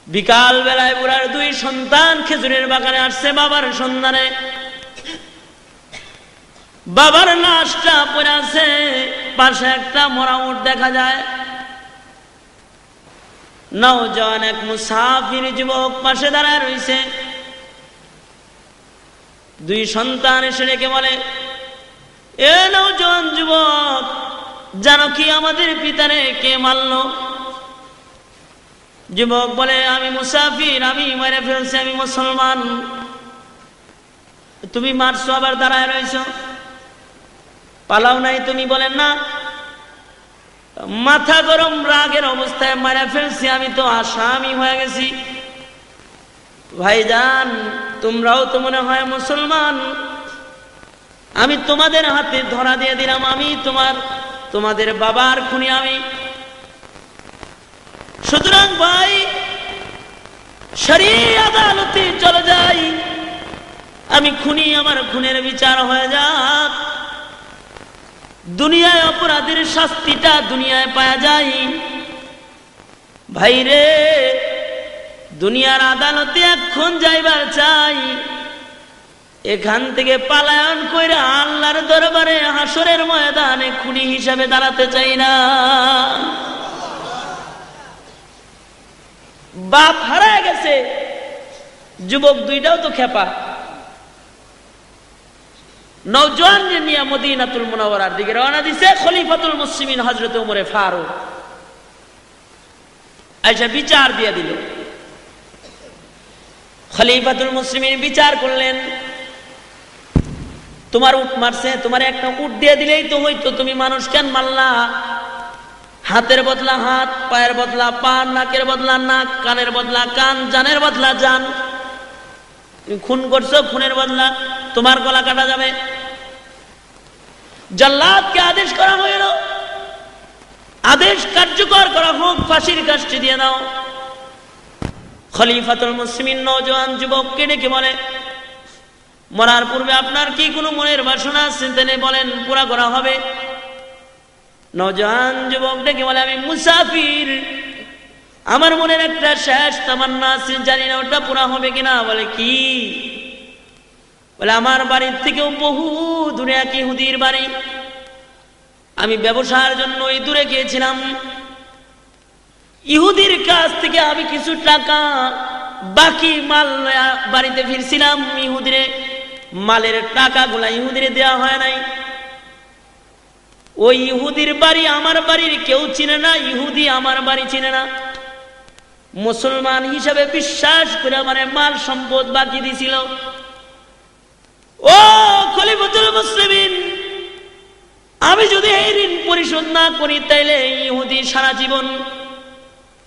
বিকাল বেলায় বুড়ার দুই সন্তান খেজুরের বাগানে আসছে বাবার সন্ধানে। বাবার লাশটা পড়ে আছে, পাশে একটা মরা উট দেখা যায়। নওজওয়ান এক মুসাফির যুবক পাশে দাঁড়ায় রয়েছে। দুই সন্তান এসে ডেকে বলে, এ নওজওয়ান যুবক, জানো কি আমাদের পিতারে কে মারল? যুবক বলে, আমি মুসাফির, আমি মেরে ফেলছি, আমি মুসলমান। তুমি মারছো, আবার দাঁড়ায় রয়েছ, পালাও নাই তুমি? বলেন না, মাথা গরম রাগের অবস্থায় মেরে ফেলছি, আমি তো আসামি হয়ে গেছি। ভাইজান, তোমরাও তো মনে হয় মুসলমান, আমি তোমাদের হাতে ধরা দিয়ে দিলাম, আমি তোমাদের বাবার খুনি আমি। সুতরাং ভাই, শরীয়ত আদালতে চলে যাই, আমি খুনি, আমার খুনের বিচার হয়ে যাক। দুনিয়ায় অপরাধের শাস্তিটা দুনিয়ায় পাওয়া যায়। ভাইরে, দুনিয়ার আদালতে এখন যাইবার চাই, এখান থেকে পালায়ন কইরা আল্লাহর দরবারে হাসরের ময়দানে খুনি হিসাবে দাঁড়াতে চাই না। বাপ হারায় গেছে, যুবক দুইটাও তো খেপা। নওজওয়ান নিয়ে মদিনাতুল মুনাওয়ারার দিকে রওনা দিছে খলিফাতুল মুসলিমিন হযরত ওমরে ফারুক। আয়েশা বিচার দিয়ে দিল। খলিফাতুল মুসলিমিন বিচার করলেন, তোমার উট মারছে, তোমার একটা উট দিয়ে দিলেই তো হইতো, তুমি মানুষ কেন মারলা? হাতের বদলা হাত, পায়ের বদলা পা, নাকের বদলা নাক, কানের বদলা কান, জানের বদলা জান। তুমি খুন করছো, খুনের বদলা তোমার গলা কাটা যাবে। জল্লাদকে আদেশ করা হইল, আদেশ কার্যকর করা হোক, ফাঁসির কাষ্টি দিয়ে দাও। খলিফাতুল মুসলিমিন নওজওয়ান যুবককে ডেকে বলে, মরার পূর্বে আপনার কি কোনো মনের বাসনা আছে? তিনি বলেন, পুরা করা হবে। নওজওয়ান যুবক ডেকে বলে, আমি মুসাফির, আমার মনের একটা শেষ তামান্না আছে, জানি না ওটা পুরা হবে কিনা। বলে, কি? বলে, আমার বাড়ির থেকেও বহু দূরে এক ইহুদির বাড়ি, আমি ব্যবসার জন্য ওই দূরে গিয়েছিলাম। ইহুদির কাছ থেকে আমি কিছু টাকা বাকি মাল বাড়িতে ফিরছিলাম। ইহুদিরে মালের টাকাগুলা ইহুদিরে দেওয়া হয় নাই। ওই ইহুদির বাড়ি আমার বাড়ির কেউ চিনে না, ইহুদি আমার বাড়ি চিনে না। মুসলমান হিসাবে বিশ্বাস করে আমার মাল সম্পদ বাকি দিছিল। ও খলিফাতুল মুসলিমিন, আমি যদি এই ঋণ পরিশোধ না করি, তাইলে ইহুদি সারা জীবন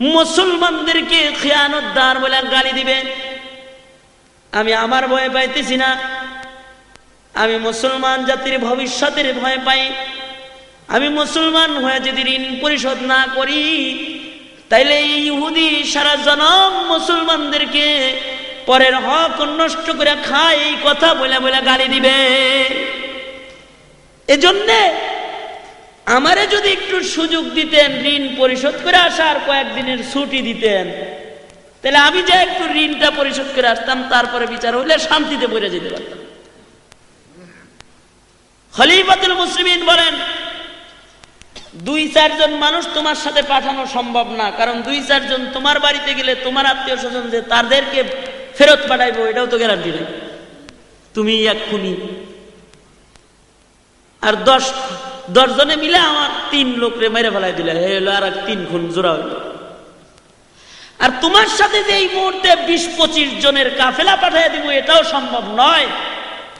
মুসলমানদেরকে খিয়ানতদার বলে গালি দিবে। আমি আমার ভয় পাইতেছি না, আমি মুসলমান জাতির ভবিষ্যতের ভয় পাই। আমি মুসলমান হয়ে যদি ঋণ পরিশোধ না করি, তাইলে ইহুদি সারা জনম মুসলমানদেরকে পরের হক নষ্ট করে খায়, এই কথা বলে বলে গালি দিবে। এজন্যে আমারে যদি একটু সুযোগ দিতেন, ঋণ পরিশোধ করে আসার কয়েকদিনের ছুটি দিতেন, তাহলে আমি যে একটু ঋণটা পরিশোধ করে আসতাম, তারপরে বিচার হইলে শান্তিতে বইরে যেতে পারতাম। খলিফাতুল মুসলিমিন বলেন, 2-4 জন মানুষ তোমার সাথে পাঠানো সম্ভব না, কারণ 2-4 জন তোমার বাড়িতে গেলে তোমার আত্মীয় স্বজন যে তাদেরকে ফেরত পাঠাইবো, এটাও তো গ্যারান্টি নেই। তুমি এক খুনি, আর 10 জনে মিলে আমার 3 লোকরে মেরে ফেলাই দিলে, হলো আর 3 খুন জোড়া হইল। আর তোমার সাথে যে এই মুহূর্তে 20-25 জনের কাফেলা পাঠিয়ে দিব, এটাও সম্ভব নয়,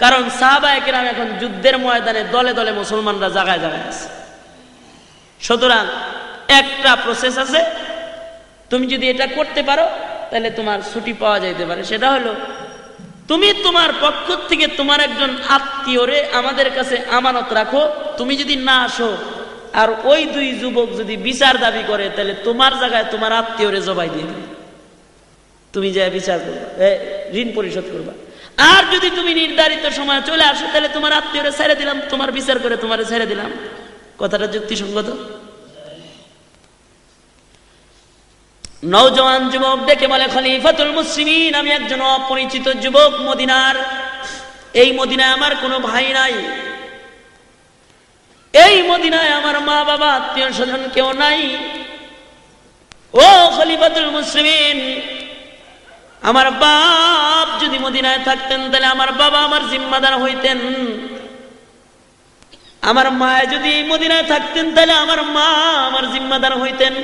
কারণ সাহাবায়ে কেরাম এখন যুদ্ধের ময়দানে দলে দলে মুসলমানরা জায়গায় জায়গায় আছে। সুতরাং একটা প্রসেস আছে, তুমি যদি এটা করতে পারো তাহলে তোমার ছুটি পাওয়া যাইতে পারে। সেটা হলো, তুমি তোমার পক্ষ থেকে তোমার একজন আত্মীয়রে আমাদের কাছে আমানত রাখো। তুমি যদি না আসো আর ওই 2 যুবক যদি বিচার দাবি করে, তাহলে তোমার জায়গায় তোমার আত্মীয়রে জবাই দিয়ে দিবে, তুমি যা বিচার করবা, ঋণ পরিশোধ করবা। আর যদি তুমি নির্ধারিত সময় চলে আসো, তাহলে তোমার আত্মীয়রে ছেড়ে দিলাম, তোমার বিচার করে তোমারে ছেড়ে দিলাম। কথাটা যুক্তিসঙ্গত? নওজওয়ান যুবক ডেকে বলে, খলিফাতুল মুসলিমিন, আমি একজন অপরিচিত যুবক মদিনার। এই মদিনায় আমার কোনো ভাই নাই, এই মদিনায় আমার মা বাবা আত্মীয় স্বজন কেউ নাই। ও খলিফাতুল মুসলিমিন, আমার বাপ যদি মদিনায় থাকতেন তাহলে আমার বাবা আমার জিম্মাদার হইতেন, আমার মা যদি মদিনায় থাকতেন তাহলে আমার মা আমার জিম্মাদার হইতেন।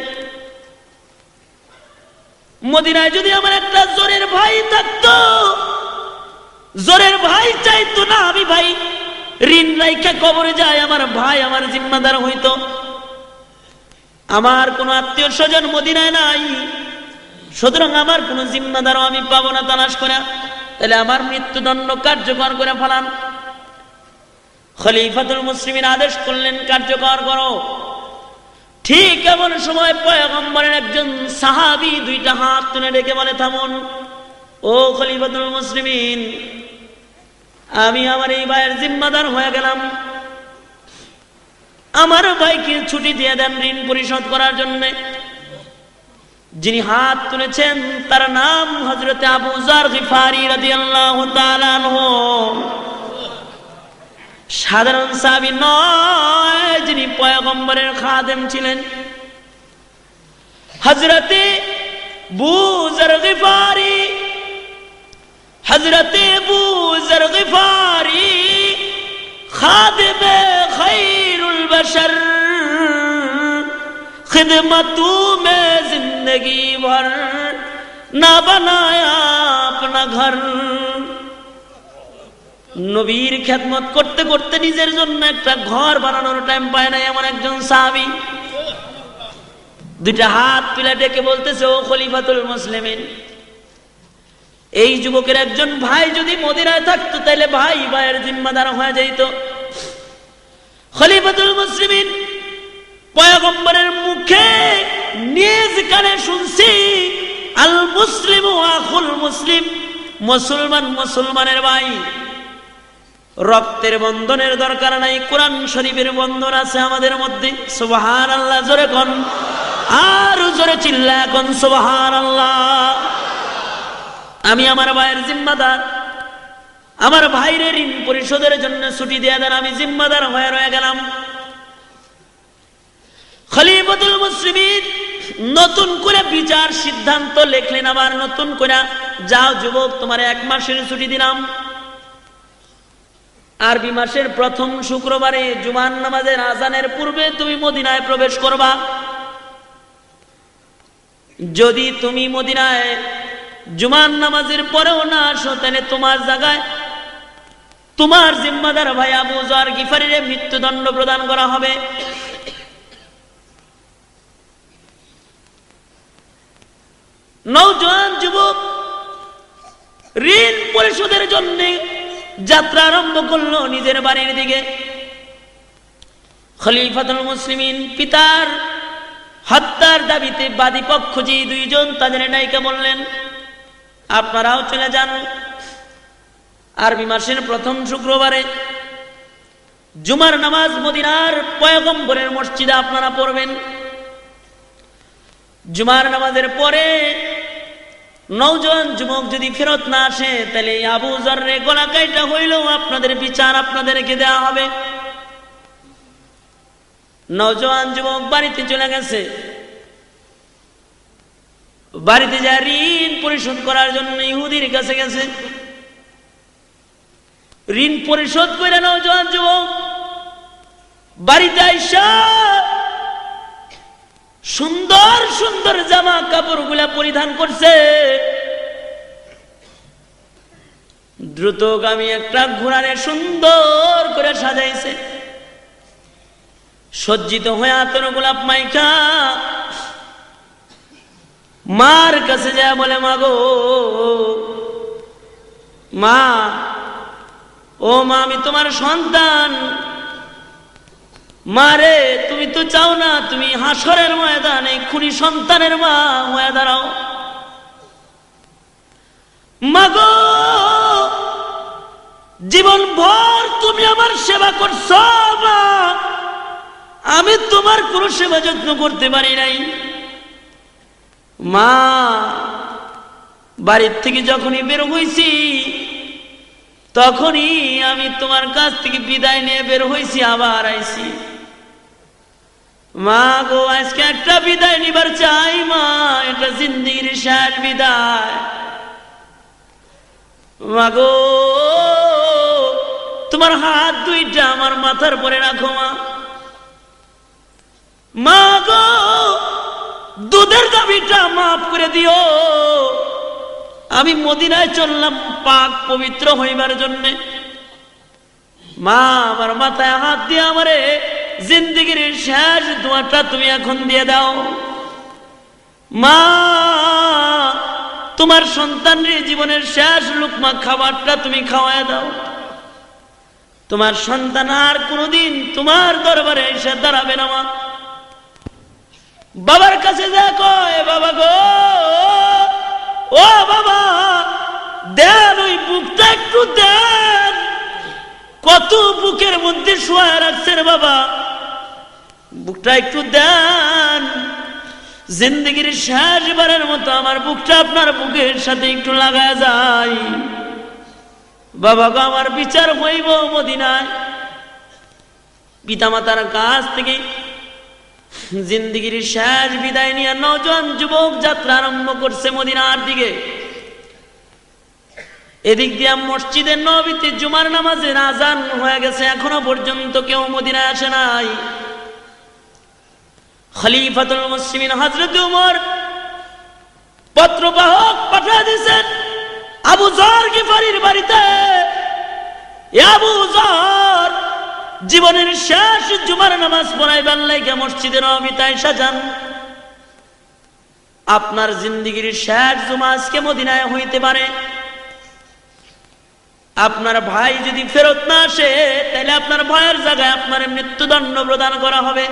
মদিনায় যদি আমার একটা জোরের ভাই থাকতো, জোরের ভাই চাইতো না আমি ভাই ঋণ রাইখা কবরে যায়, আমার ভাই আমার জিম্মাদার হইতো। আমার কোনো আত্মীয় স্বজন মদিনায় নাই, সুতরাং আমার কোনো জিম্মাদারও আমি পাবো না তালাশ করে, তাহলে আমার মৃত্যুদণ্ড কার্যকর করে ফেলান। খলিফাতুল মুসলিমিন আদেশ করলেন, কার্যকর করো। ঠিক এমন সময় পয়গম্বরের একজন সাহাবী দুইটা হাত তুলে রেখে বলে, থামুন। ও খলিফাতুল মুসলিমিন, আমি আমার এই ভাইয়ের জিম্মাদার হয়ে গেলাম, আমার ভাইকে ছুটি দিয়ে দেন ঋণ পরিশোধ করার জন্য। যিনি হাত তুলেছেন তার নাম হযরত আবু যার গিফারি রাদিয়াল্লাহু তাআলা আনহু। সাধারণ সাহাবী নয়, যিনি পয়গম্বরের খাদেম ছিলেন। হযরত আবু যার গিফারি, হযরত আবু যার গিফারি খাদেমে খায়রুল বাশর, खिदमतू में जिंदगी भर ना बनाया अपना घर। নবীর খেদমত করতে করতে নিজের জন্য একটা ঘর বানানোর টাইম পায় না এমন একজন সাহাবী দুইটা হাত তুলে ডেকে বলতেছে, ও খলিফাতুল মুসলিমিন, এই যুবকের একজন ভাই যদি মদিনায় থাকতো তাহলে ভাই ভাইয়ের জিম্মাদার হয়ে যেত। খলিফাতুল মুসলিমিন পয়গম্বরের মুখে নিজ কানে শুনছি, আল মুসলিম আখুল মুসলিম, মুসলমান মুসলমানের ভাই। রক্তের বন্ধনের দরকার নাই, কোরআন শরীফের বন্ধন আছে আমাদের মধ্যে। সুবহানাল্লাহ জোরে কোন, আর জোরে চিল্লায় কোন সুবহানাল্লাহ। আমি আমার ভাইয়ের জিম্মাদার, আমার ভাইরে ঋণ পরিশোধের জন্য ছুটি দিয়ে দেন, আমি জিম্মাদার হয়ে রয়ে গেলাম। খলিফাতুল মুসলিমিন নতুন করে বিচার সিদ্ধান্ত লিখলেন, আবার নতুন করে, যাও যুবক, তোমার 1 মাসের ছুটি দিলাম। আরবি মাসের প্রথম শুক্রবারে জুমার নামাজের আজানের পূর্বে তুমি মদিনায় প্রবেশ করবা। যদি তুমি মদিনায় জুমার নামাজের পরেও না আসো তাহলে তোমার জায়গায় তোমার জিম্মাদার ভাই আবু যার গিফারিরে মৃত্যুদণ্ড প্রদান করা হবে। নওজোয়ান যুবক ঋণ পরিশোধের জন্য যাত্রা আরম্ভ করলো নিজের বাড়ির দিকে। খলিফাতুল মুসলিমিন পিতার হত্যার দাবিতে বাদী পক্ষ যে দুইজন, তাদের নায়িকা বললেন, আপনারাও চলে যান। আরবি মাসের প্রথম শুক্রবারে জুমার নামাজ মদিনার পয়গম্বরের মসজিদে আপনারা পড়বেন। জুমার নামাজের পরে নওজোয়ান যুবক যদি ফেরত না আসে তাহলে আবু যাররে গলা কাইটা হইলেও আপনাদের বিচার আপনাদেরকে দেওয়া হবে। নওজোয়ান যুবক বাড়িতে চলে গেছে, বাড়িতে যা ঋণ পরিশোধ করার জন্য ইহুদির কাছে গেছে। ঋণ পরিশোধ করে নওজোয়ান যুবক বাড়িতে আইসা সুন্দর সুন্দর জামা কাপড় গুলা পরিধান করছে। দ্রুতগামী একটা ঘোড়ারে সুন্দর করে সাজাইছে, সজ্জিত হয়ে আতর গোলাপ মাইখা মার কাছে যায় বলে, মা গো, মা, ও মা, আমি তোমার সন্তান। মারে, তুমি তো চাও না তুমি হাসরের ময়দানে খুনি সন্তানের মা হয়ে দাঁড়াও। মাগো, জীবন ভর তুমি আমার সেবা করছো মা, আমি তোমার কোনো সেবা যত্ন করতে পারি নাই। মা বাড়ির থেকে যখনই বের হইছি তখনই আমি তোমার কাছ থেকে বিদায় নিয়ে বের হইছি, আবার আইছি। মা গো, আজকে একটা বিদায় নিবার চাই মা, এটা জিন্দেগির শেষ বিদায়। মা গো, তোমার হাত দুইটা আমার মাথার পরে রাখো মা। মা গো, দুধের দাবিটা মাফ করে দিও। আমি মদিনায় চললাম পাক পবিত্র হইবার জন্য। মা, আমার মাথায় হাত দিয়ে আমারে জিন্দেগির শেষ দোয়াটা তুমি এখন দিয়ে দাও। মা, তোমার সন্তানের জীবনের শেষ লুকমা খাবারটা তুমি খাওয়ায় দাও। তোমার সন্তান আর কোনোদিন তোমার দরবারে এসে দাঁড়াবে না মা। বাবার কাছে যা কয়, বাবা গো, ও বাবা, দেন ওই বুকটা একটু দেন। কত বুকের মধ্যে শোয়া রাখছেন বাবা, বুকটা একটু দেন। জিন্দেগির শেষবারের মতো আমার বুকটা আপনার বুকের সাথে একটু লাগায় যায়। বাবা গো, আমার বিচার হইব মদিনায়। পিতামাতার কাছ থেকে জিন্দেগির শেষ বিদায় নিয়ে নওজোয়ান যুবক যাত্রা আরম্ভ করছে মদিনার দিকে। এদিক দিয়ে মসজিদের নববীতে জুমার নামাজের আজান হয়ে গেছে, এখনো পর্যন্ত কেউ মদিনায় আসে নাই। খলিফাতুল মুসলিমিন হযরত ওমর পত্রবাহক পাঠিয়ে দিয়েছেন আবু যর গিফারির বাড়িতে। আবু যর জীবনের শেষ জুমার নামাজ পড়াইবার লাগা মসজিদে নববীতে আইসা যান। আপনার জিন্দেগির শেষ জুমা আজকে মদিনায় হইতে পারে। আপনার ভাই যদি ফেরত না আসে, তাহলে আপনার ভাইয়ের জায়গায় আপনার মৃত্যুদণ্ড প্রদান করা হবে।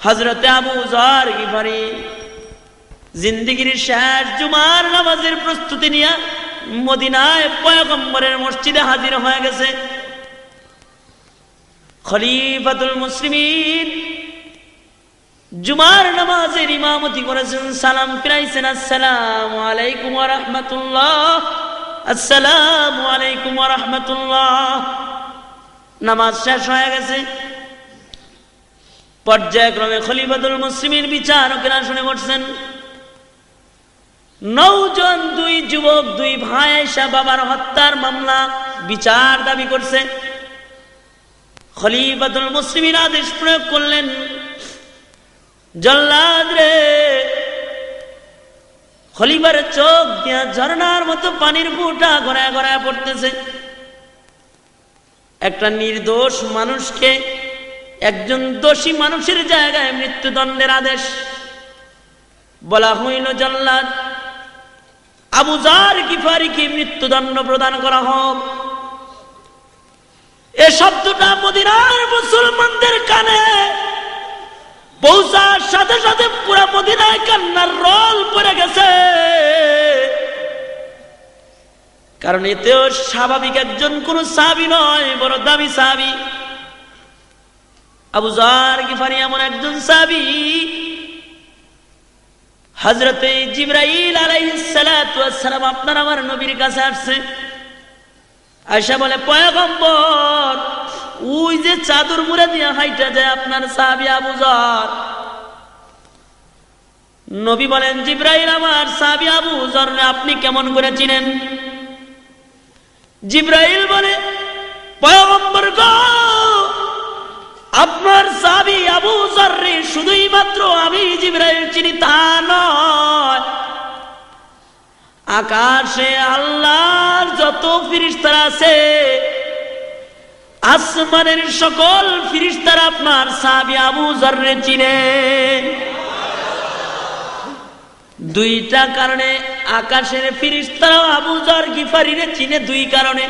হযরতে আবু যর গিফারি জিন্দেগির শেষ জুমার নামাজের প্রস্তুতি নিয়ে মদিনায় পয়গম্বরের মসজিদে হাজির হয়ে গেছে। খলিফাতুল মুসলিমিন জুমার নামাজের ইমামতি করেছেন, সালাম ফিরাইছেন, আসসালামু আলাইকুম ওয়া রাহমাতুল্লাহ, আসসালামু আলাইকুম ওয়া রাহমাতুল্লাহ। নামাজ শেষ হয়ে গেছে। পর্যায়ক্রমে খলিফাতুল মুসলিমিন বিচারকেরা শুনে বসছেন। নওজোয়ান দুই যুবক, দুই ভাই এসে বাবার হত্যার মামলা বিচার দাবি করছে। খলিফাতুল মুসলিমিন আদেশ প্রয়োগ করলেন, জল্লাদ রে। খলিফার চোখ দিয়া ঝর্ণার মতো পানির ফোঁটা গড়ায় গড়ায় পড়তেছে। একটা নির্দোষ মানুষকে একজন দোষী মানুষের জায়গায় মৃত্যুদণ্ডের আদেশ। বলা হইল, জল্লাদ আবু যর গিফারিকে মৃত্যুদণ্ড প্রদান করা হোক। এ শব্দটা মদিনার মুসলমানদের কানে পৌঁছার সাথে সাথে পুরা মদিনায় কান্নার রোল পড়ে গেছে। কারণ এতেও স্বাভাবিক একজন কোন সাহাবী নয়, বড় দামি সাহাবী। আবু যর গিফারি এমন একজন সাহাবী, হযরতে জিবরাইল আলাইহিস সালাতু ওয়াস সালাম আপনার আমার নবীর কাছে আসছে। আয়েশা বলে, পয়গম্বর, ওই যে চাদর মুড়ে দিয়ে হাইটা যায় আপনার সাহাবী আবু যর। নবী বলেন, জিবরাইল আমার সাহাবী আবু যর আপনি কেমন করে চিনেন? জিবরাইল বলে, পয়গম্বর গো, আপনার সাহাবী আবু যর শুধুই মাত্র আমি জিবরাইল চিনি তা নয়, আকাশে আল্লাহর যত ফেরেশতারা আছে, আসমানের সকল ফেরেশতারা আপনার সাহাবী আবু যররে চিনে। দুইটা কারণে আকাশের ফেরেশতারা আবু যর গিফারিরে চিনে, দুই কারণে।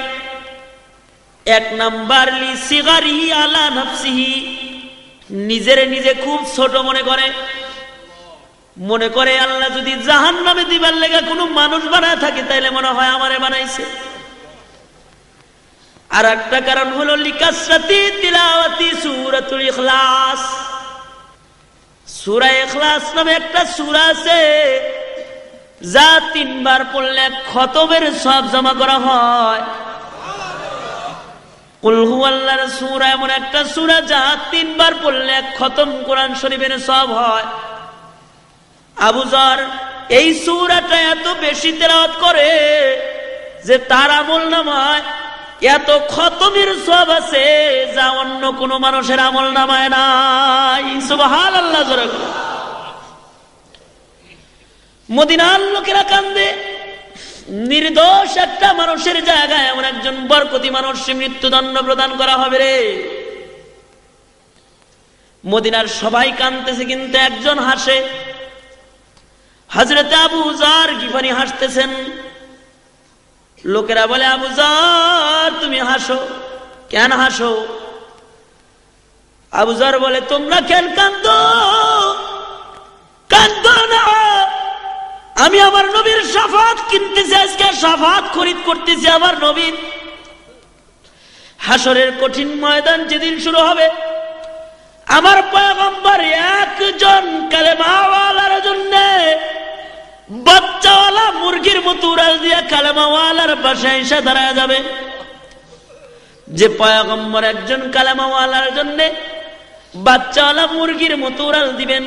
এক নাম্বার, লিসিগারিহি আলা নাফসিহি, নিজের নিজে খুব ছোট মনে করে আল্লাহ যদি জাহান্নামে দিবার লেগে কোনো মানুষ বানায় থাকে, তাইলে মনে হয় আমারে বানাইছে। আর একটা কারণ হলো লিকাসরাতি তিলাওয়াতি সূরাতুল ইখলাস, সূরা ইখলাস নামে একটা সূরা আছে, যা 3 বার পড়লে খতমের সওয়াব জমা করা হয়। কুল হুয়াল্লাহর সূরা এমন একটা সূরা যা 3 বার পড়লে খতম কোরআন শরীফের সওয়াব হয়। আবু যর এই সূরাটা এত বেশি তেলাওয়াত করে যে তার আমলনামায় এত খতমের সওয়াব আছে যা অন্য কোন মানুষের আমলনামায় নাই। সুবহানাল্লাহ। মদিনার লোকেরা কান্দে, নির্দোষ একটা মানুষের জায়গায় এমন একজন বরকতি মানুষ মৃত্যুদণ্ড প্রদান করা হবে রে। মদিনার সবাই কাঁদতেছে, কিন্তু একজন হাসে। হযরত আবু যর গিফারি হাসতেছেন। লোকেরা বলে, আবু যর তুমি হাসো, কেন হাসো? আবু যর বলে, তোমরা কেন কাঁদো? কাঁদো না, আমি আমার নবীর শাফাত কিনতেছি, আজকে শাফাত খরিদ করতেছি আমার নবীর। হাসরের কঠিন ময়দান যেদিন শুরু হবে, আমার পয়গম্বর একজন কালেমাওয়ালার জন্য বাচ্চাওয়ালা মুরগির মতো উড়াল দিয়া কালেমাওয়ালার পাশে এসে দাঁড়ায় যাবে। যে পয়গম্বর একজন কালেমাওয়ালার জন্য বাচ্চাওয়ালা মুরগির মতো উড়াল দিবেন,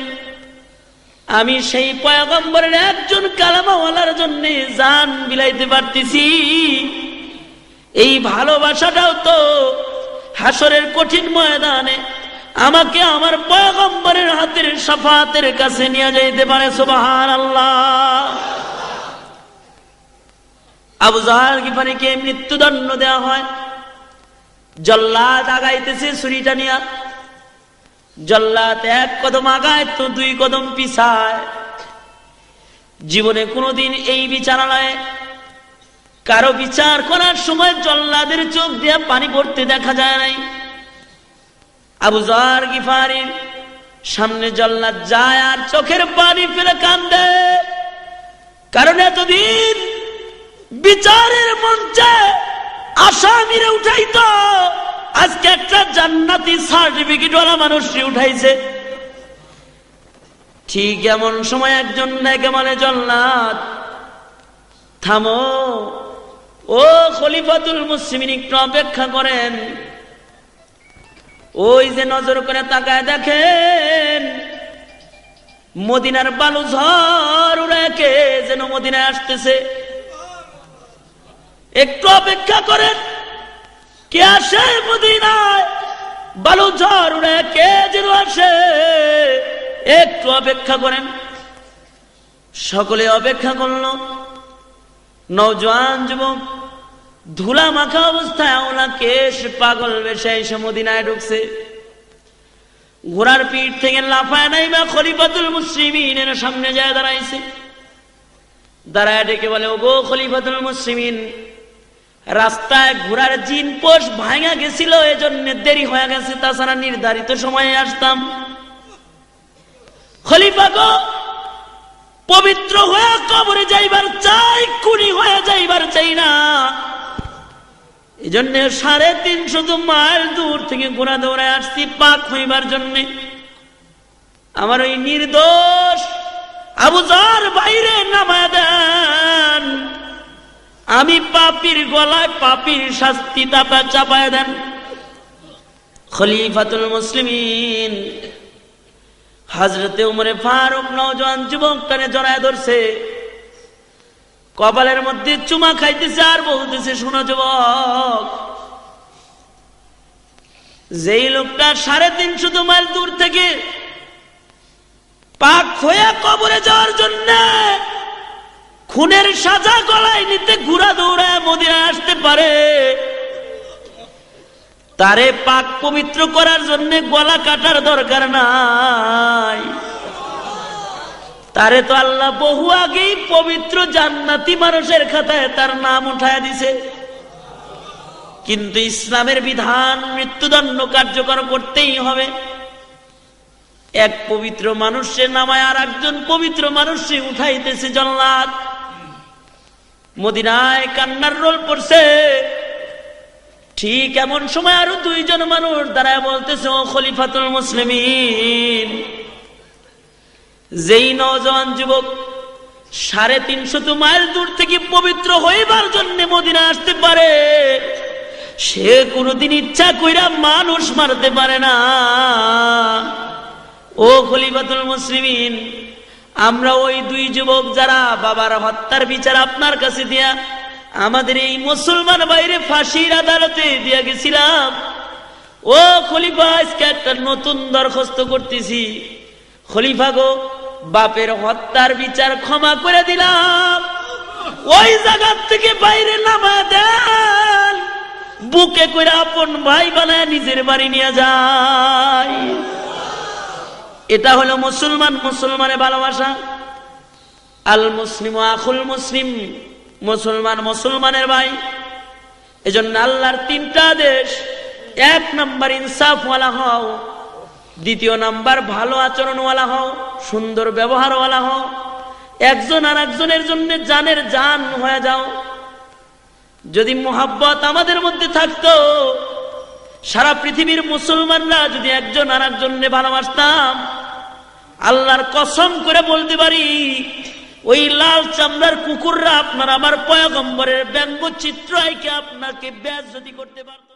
আমি সেই পয়গম্বরের একজন কালেমাওয়ালার জন্য জান বিলাইতে পারতেছি। এই ভালোবাসাটাও তো হাসরের কঠিন ময়দানে আমাকে আমার পয়গম্বরের হাতের শাফাতের কাছে নিয়ে যাইতে পারে। সুবহানাল্লাহ। আবু যর গিফারিকে মৃত্যুদণ্ড দেওয়া হয়। জল্লাদ আগাইতেছে ছুরিটা নিয়া। জল্লাদ 1 কদম আগায় তো 2 কদম পিছায়। জীবনে কোনোদিন এই বিচারালয়ে কারো বিচার করার সময় জল্লাদের চোখ দিয়ে পানি পড়তে দেখা যায় নাই। আবু যর গিফারির সামনে জল্লাদ যায় আর চোখের পানি ফেলে কান্দে, কারণ এতদিন বিচারের মঞ্চে আসামিরে উঠাইতো, আজকে একটা জান্নাতি সার্টিফিকেটওয়ালা মানুষকে উঠাইছে। ঠিক এমন সময় একজন নায়িকা মানে, জল্লাদ থামো, ও খলিফাতুল মুসলিমিন একটু অপেক্ষা করেন। ওই যে নজর করে তাকায় দেখেন, মদিনার বালু ঝড় উড়ে কে যেন মদিনায় আসতেছে। একটু অপেক্ষা করেন, কে আসে মদিনায়? বালু ঝড় উড়ে কে যেন আসে, একটু অপেক্ষা করেন। সকলে অপেক্ষা করলো। নওজোয়ান যুবক ধুলা মাখা অবস্থায় ওলা কেশ পাগল বেশে এসে মদিনায় ঢুকছে। ঘোড়ার পিঠ থেকে লাফায় নাই বা খলিফাতুল মুসলিমিনের সামনে যায় দাঁড়াইছে। দাঁড়ায় ডেকে বলে, ওগো খলিফাতুল মুসলিমিন, রাস্তায় ঘোড়ার জিন পোষ ভাঙা গেছিল, এজন্য দেরি হয়ে গেছে, তাছাড়া নির্ধারিত সময়ে আসতাম। খলিফা গো, পবিত্র হয়ে কবরে যাইবার চাই, খুনি হয়ে যাইবার চাই না। এই জন্য 350 মাইল দূর থেকে ঘোড়া দৌড়ায় আসছি পাক হইবার জন্য। আমার ওই নির্দোষ আবু যর বাইরে নামায় দেন, আমি পাপীর গলায় পাপীর শাস্তি চাপায় দেন। খলিফাতুল মুসলিমিন হযরতে উমরে ফারুক নওজোয়ান যুবকটারে জড়ায় ধরছে, কপালের মধ্যে চুমা খাইতেছে আর বলতেছে, শোনো যুবক, যেই লোকটা 350 মাইল দূর থেকে পাক হয়ে কবরে যাওয়ার জন্য খুনের সাজা গলায় নিতে ঘোড়া দৌড়ায় মদিনায় আসতে পারে, তারে পাক পবিত্র করার জন্য গলা কাটার দরকার নাই। তারে তো আল্লাহ বহু আগেই পবিত্র জান্নাতি মানুষের খাতায় তার নাম উঠায় দিছে। কিন্তু ইসলামের বিধান মৃত্যুদণ্ড কার্যকর করতেই হবে। এক পবিত্র মানুষের নামায় আর একজন পবিত্র মানুষকে উঠাইতেছে জল্লাদ। মদিনায় কান্নার রোল পড়ছে। ঠিক এমন সময় আরো 2 জন মানুষ দাঁড়ায় বলতেছে, ও খলিফাতুল মুসলিমিন, যেই নওজওয়ান যুবক 350 মাইল দূর থেকে পবিত্র হইবার জন্য মদিনা আসতে পারে, সে কোনদিন ইচ্ছা কইরা মানুষ মারতে পারে না। ও খলিফাতুল মুসলিমিন, আমরা ওই 2 যুবক যারা বাবার হত্যার বিচার আপনার কাছে দিয়া আমাদের এই মুসলমান বাইরে ফাঁসির আদালতে দিয়া গেছিলাম, ও খলিফা আজকে একটা নতুন দরখাস্ত করতেছি। খলিফা গো, বাপের হত্যার বিচার ক্ষমা করে দিলাম, ওই জায়গা থেকে বাইরে নামা দেন, বুকে করে আপন ভাই বানায় নিজের বাড়ি নিয়ে যায়। এটা হলো মুসলমান মুসলমানের ভালোবাসা। আল মুসলিম আখুল মুসলিম, মুসলমান মুসলমানের ভাই। এজন্য আল্লাহর 3টা আদেশ: 1 নাম্বার ইনসাফওয়ালা হও, 2 নাম্বার ভালো আচরণওয়ালা হও, সুন্দর ব্যবহারওয়ালা হও, একজন আর একজনের জন্য জানের জান হয়ে যাও। যদি মোহাব্বত আমাদের মধ্যে থাকতো, সারা পৃথিবীর মুসলমানরা যদি একজন আর একজনকে ভালোবাসতাম, আল্লাহর কসম করে বলতে পারি ওই লাল চামড়ার কুকুররা আপনার আমার পয়গম্বরের ব্যঙ্গচিত্র আইকে আপনাকে বেইজ্জতি করতে পারত।